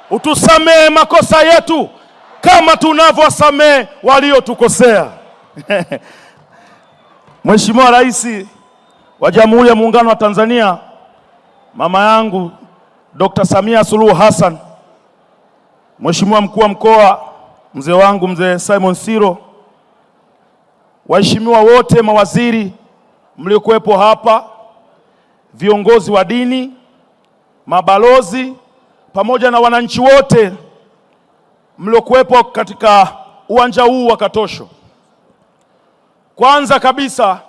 utusamee makosa yetu kama tunavyowasamee waliotukosea. Mheshimiwa Rais wa Jamhuri ya Muungano wa Tanzania, mama yangu Dr. Samia Suluhu Hassan, Mheshimiwa Mkuu wa Mkoa, mzee wangu mzee Simon Siro, waheshimiwa wote, mawaziri mliokuwepo hapa, viongozi wa dini, mabalozi, pamoja na wananchi wote mliokuwepo katika uwanja huu wa Katosho. Kwanza kabisa,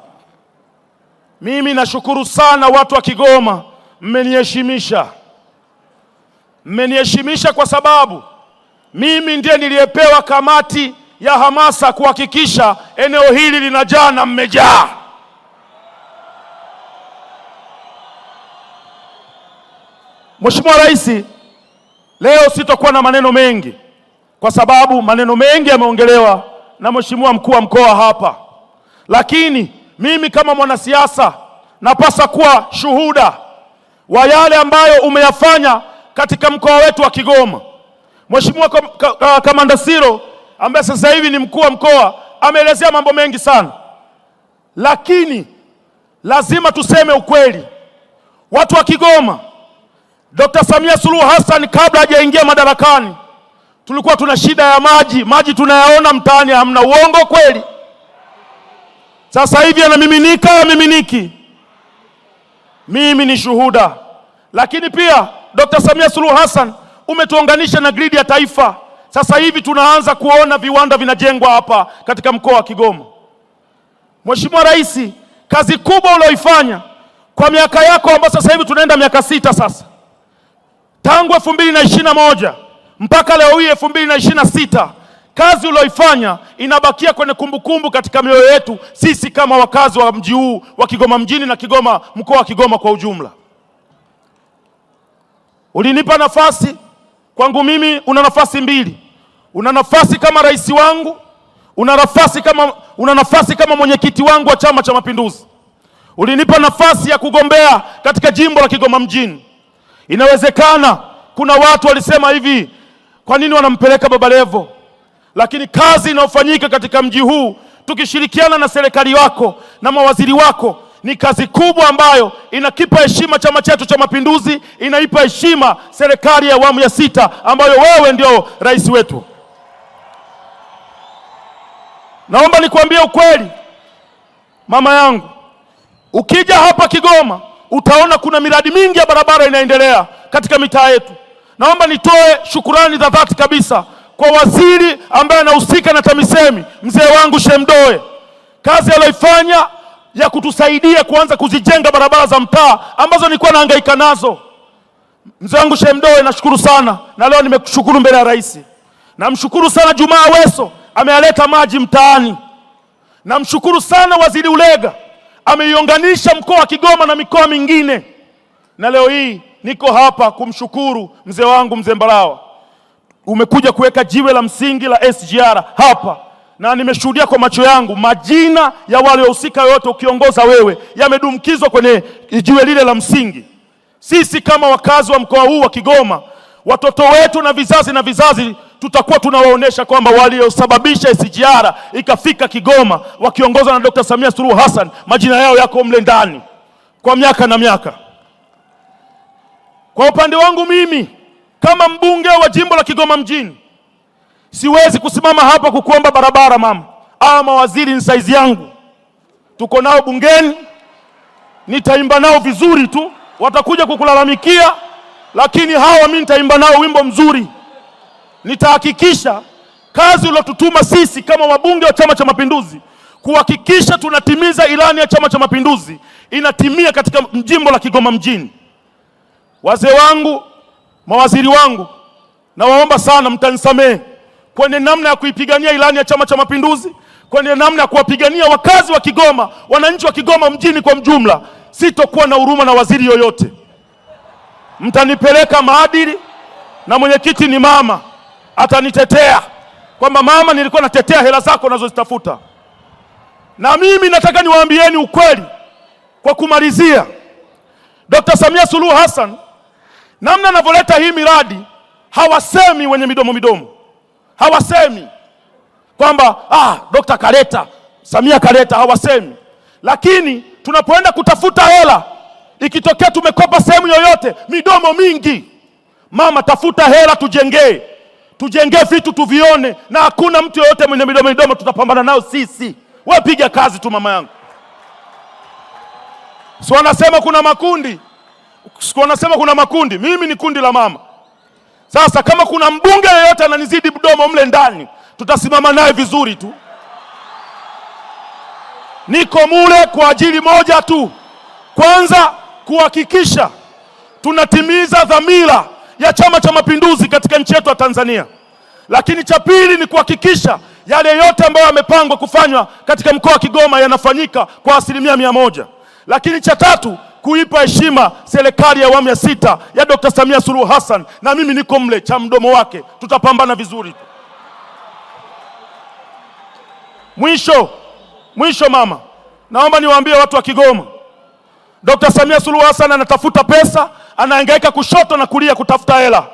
mimi nashukuru sana watu wa Kigoma, mmeniheshimisha. Mmeniheshimisha kwa sababu mimi ndiye niliyepewa kamati ya hamasa kuhakikisha eneo hili linajaa na mmejaa. Mheshimiwa Rais, leo sitakuwa na maneno mengi kwa sababu maneno mengi yameongelewa na Mheshimiwa Mkuu wa Mkoa hapa. Lakini mimi kama mwanasiasa napasa kuwa shuhuda wa yale ambayo umeyafanya katika mkoa wetu wa Kigoma. Mheshimiwa Kamanda Siro ambaye sasa hivi ni mkuu wa mkoa ameelezea mambo mengi sana. Lakini lazima tuseme ukweli. Watu wa Kigoma, Dr. Samia Suluhu Hassan kabla hajaingia madarakani, tulikuwa tuna shida ya maji. Maji tunayaona mtaani, hamna. Uongo kweli? Sasa hivi yanamiminika, yamiminiki. Mimi ni shuhuda. Lakini pia Dr. Samia Suluhu Hassan umetuunganisha na gridi ya taifa. Sasa hivi tunaanza kuona viwanda vinajengwa hapa katika mkoa wa Kigoma. Mheshimiwa Rais, kazi kubwa ulioifanya kwa miaka yako ambayo sasa hivi tunaenda miaka 6 sasa, tangu 2021 mpaka leo hii 2026, kazi ulioifanya inabakia kwenye kumbukumbu katika mioyo yetu sisi kama wakazi wa mji huu wa Kigoma mjini na Kigoma, mkoa wa Kigoma kwa ujumla. Ulinipa nafasi, kwangu mimi una nafasi mbili. Una nafasi kama rais wangu, una nafasi kama mwenyekiti wangu wa Chama cha Mapinduzi. Ulinipa nafasi ya kugombea katika jimbo la Kigoma mjini. Inawezekana kuna watu walisema hivi, kwa nini wanampeleka Baba Levo? Lakini kazi inayofanyika katika mji huu tukishirikiana na serikali wako na mawaziri wako ni kazi kubwa ambayo inakipa heshima chama chetu cha Mapinduzi, inaipa heshima serikali ya awamu ya 6 ambayo wewe ndio rais wetu. Naomba nikwambie ukweli, mama yangu, ukija hapa Kigoma utaona kuna miradi mingi ya barabara inaendelea katika mitaa yetu. Naomba nitoe shukurani za dhati kabisa kwa waziri ambaye anahusika na TAMISEMI, mzee wangu Shemdoe. Kazi aliyoifanya ya kutusaidia kuanza kuzijenga barabara za mtaa ambazo nilikuwa nahangaika nazo. Mzee wangu Shemdoe, nashukuru sana, na leo nimekushukuru mbele ya rais. Namshukuru sana Juma Aweso, amealeta maji mtaani. Namshukuru sana Waziri Ulega, ameiunganisha mkoa wa Kigoma na mikoa mingine. Na leo hii niko hapa kumshukuru mzee wangu mzee Mbarawa. Umekuja kuweka jiwe la msingi la SGR hapa, na nimeshuhudia kwa macho yangu majina ya wale wahusika wote ukiongoza wewe yamedumkizwa kwenye jiwe lile la msingi. Sisi kama wakazi wa mkoa huu wa Kigoma, watoto wetu na vizazi tutakuwa tunawaonesha kwamba waliosababisha SGR ikafika Kigoma wakiongozwa na Dr. Samia Suluhu Hassan, majina yao yako mle ndani kwa miaka na miaka. Kwa upande wangu mimi kama mbunge wa jimbo la Kigoma mjini, siwezi kusimama hapa kukuomba barabara mama. Mawaziri ni saizi yangu, tuko nao bungeni, nitaimba nao vizuri tu, watakuja kukulalamikia, lakini hawa mimi nitaimba nao wimbo mzuri. Nitahakikisha kazi uliyotutuma sisi kama wabunge wa Chama cha Mapinduzi kuhakikisha tunatimiza ilani ya Chama cha Mapinduzi inatimia katika jimbo la Kigoma mjini. Wazee wangu, mawaziri wangu, nawaomba sana mtanisamehe kwenye namna ya kuipigania ilani ya Chama cha Mapinduzi, kwenye namna ya kuwapigania wakazi wa Kigoma, wananchi wa Kigoma mjini kwa mjumla. Sitokuwa na huruma na waziri yoyote. Mtanipeleka maadili, na mwenyekiti ni mama, atanitetea kwamba mama, nilikuwa natetea hela zako unazozitafuta. Na mimi nataka niwaambieni ukweli kwa kumalizia. Dr. Samia Suluhu Hassan namna anavyoleta hii miradi hawasemi wenye midomo, hawasemi kwamba Dr. kaleta, Samia kaleta, hawasemi. Lakini tunapoenda kutafuta hela, ikitokea tumekopa sehemu yoyote, midomo mingi. Mama, tafuta hela, tujengee vitu tuvione, na hakuna mtu yoyote mwenye midomo tutapambana nao sisi. Wewe piga kazi tu mama yangu. Si wanasema kuna makundi, mimi ni kundi la mama. Sasa kama kuna mbunge yeyote ananizidi mdomo mle ndani, tutasimama naye vizuri tu. Niko mule kwa ajili moja tu, kwanza kuhakikisha tunatimiza dhamira ya Chama cha Mapinduzi katika nchi yetu ya Tanzania. Lakini cha pili ni kuhakikisha yale yote ambayo yamepangwa kufanywa katika mkoa wa Kigoma yanafanyika kwa 100%. Lakini cha tatu, kuipa heshima serikali ya awamu ya 6 ya Dr. Samia Suluhu Hassan, na mimi niko mle cha mdomo wake, tutapambana vizuri. Mwisho mama, naomba niwaambie watu wa Kigoma, Dr. Samia Suluhu Hassan anatafuta pesa, anahangaika kushoto na kulia kutafuta hela,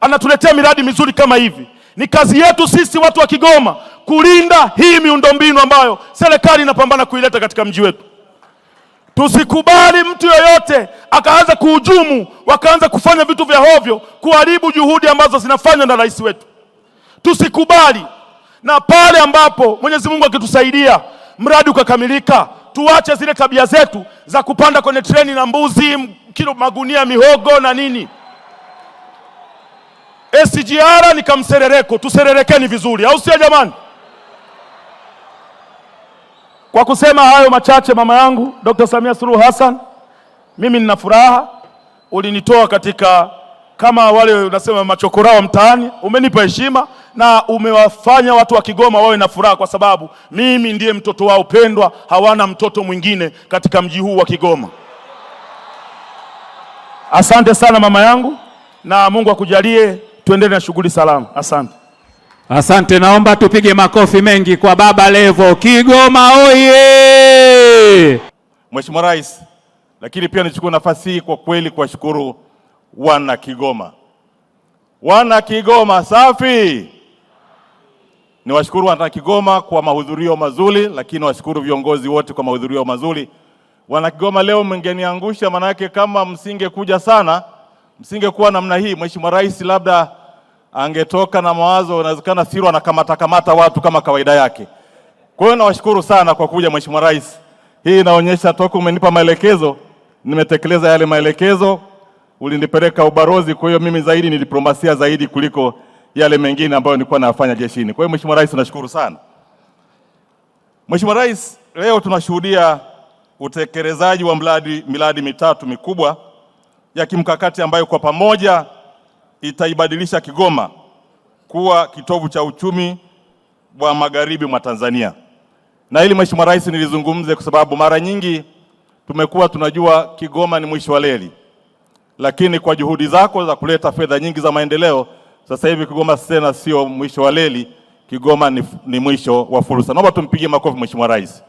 anatuletea miradi mizuri kama hivi. Ni kazi yetu sisi watu wa Kigoma kulinda hii miundombinu ambayo serikali inapambana kuileta katika mji wetu. Tusikubali mtu yoyote akaanza kuhujumu, wakaanza kufanya vitu vya hovyo, kuharibu juhudi ambazo zinafanywa na rais wetu. Tusikubali. Na pale ambapo Mwenyezi Mungu akitusaidia mradi ukakamilika, tuache zile tabia zetu za kupanda kwenye treni na mbuzi, kilo magunia mihogo na nini. SGR ni kamserereko, tusererekeni vizuri, au sio jamani? Kwa kusema hayo machache, mama yangu Dr. Samia Suluhu Hassan, mimi nina furaha. Ulinitoa katika kama wale unasema machokorao mtaani, umenipa heshima na umewafanya watu wa Kigoma wawe na furaha, kwa sababu mimi ndiye mtoto wao pendwa, hawana mtoto mwingine katika mji huu wa Kigoma. Asante sana mama yangu, na Mungu akujalie tuendelee na shughuli salama. Asante. Naomba tupige makofi mengi kwa Baba Levo. Kigoma oye! Mheshimiwa Rais, lakini pia nichukue nafasi hii kwa kweli kuwashukuru wana Kigoma safi. Niwashukuru wana Kigoma kwa mahudhurio mazuri, lakini washukuru viongozi wote kwa mahudhurio mazuri. Wana Kigoma, leo mngeniangusha, maana yake kama msingekuja sana, msingekuwa namna hii. Mheshimiwa Rais labda angetoka na mawazo, inawezekana Siro anakamata watu kama kawaida yake. Kwa hiyo nawashukuru sana kwa kuja Mheshimiwa Rais. Hii inaonyesha toka umenipa maelekezo, nimetekeleza yale maelekezo. Ulinipeleka ubarozi, kwa hiyo mimi zaidi ni diplomasia zaidi kuliko yale mengine ambayo nilikuwa nafanya jeshini. Kwa hiyo Mheshimiwa Rais, nashukuru sana. Mheshimiwa Rais, leo tunashuhudia utekelezaji wa miradi mitatu mikubwa ya kimkakati ambayo kwa pamoja itaibadilisha Kigoma kuwa kitovu cha uchumi wa magharibi mwa Tanzania. Na hili Mheshimiwa Rais nilizungumze kwa sababu mara nyingi tumekuwa tunajua Kigoma ni mwisho wa reli, lakini kwa juhudi zako za kuleta fedha nyingi za maendeleo, sasa hivi Kigoma tena sio mwisho wa reli, Kigoma ni mwisho wa fursa. Naomba tumpigie makofi Mheshimiwa Rais.